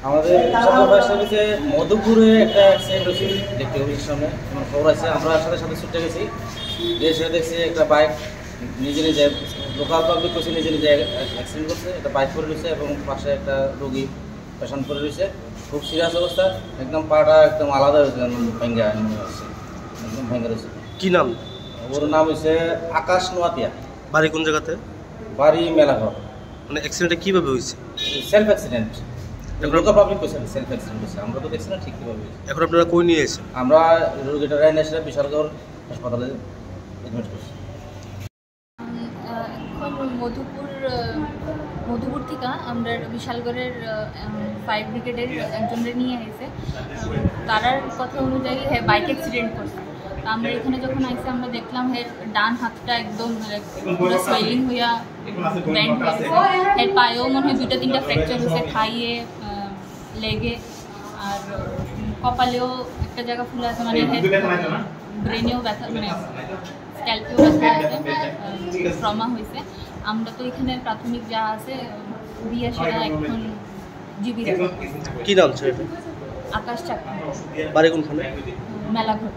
আমাদের ফায়ার সার্ভিসে মধুপুরে একটা অ্যাক্সিডেন্ট হয়েছে ইলেকট্রিক অফিসের সামনে। আমার খবর আছে, আমরা সাথে সাথে ছুটে গেছি। এসে দেখছি একটা বাইক নিজে নিজে, লোকাল পাবলিক করছে, নিজে নিজে অ্যাক্সিডেন্ট করছে। একটা বাইক পড়ে রয়েছে এবং পাশে একটা রোগী পেশেন্ট পড়ে রয়েছে, খুব সিরিয়াস অবস্থা। একদম পাটা একদম আলাদা হয়েছে, ভেঙ্গে একদম ভেঙ্গে রয়েছে। কী নাম? ওর নাম হচ্ছে আকাশ নোয়াতিয়া। বাড়ি কোন জায়গাতে? বাড়ি মেলাঘর। মানে অ্যাক্সিডেন্টটা কীভাবে হয়েছে? সেলফ অ্যাক্সিডেন্ট, লোকাল পাবলিক করছে, সেলফ অ্যাক্সিডেন্ট হয়েছে। আমরা তো দেখছি না ঠিক কীভাবে হয়েছে। এখন আপনারা কই নিয়ে এসেছেন? আমরা রোগীটা রায়না এসে বিশালগড় হাসপাতালে অ্যাডমিট করছি। এখন মধুপুর থেকে আমরা বিশালগড়ের ফায়ার ব্রিগেডের একজনের নিয়ে এসে তারার কথা অনুযায়ী বাইক অ্যাক্সিডেন্ট করছে। আমরা এখানে যখন আইসি আমরা দেখলাম ডান হাতটা একদম পুরো সোয়েলিং হইয়া ব্যান্ড হয়েছে, এর পায়েও মনে হয় 2-3টা ফ্র্যাকচার হয়েছে, খাইয়ে লেগে, আর কপালেও একটা জায়গা ফুলে আছে, মানে ব্রেনেও ব্যথা, মানে স্ক্যাল্পেও ব্যথা আছে, ট্রমা হয়েছে। আমরা তো এখানে প্রাথমিক যা আছে দিয়ে সেটা এখন জীবিত। কী নাম ছেলেটা? আকাশ চাকমা। বাড়ি কোনখানে? মেলাঘর।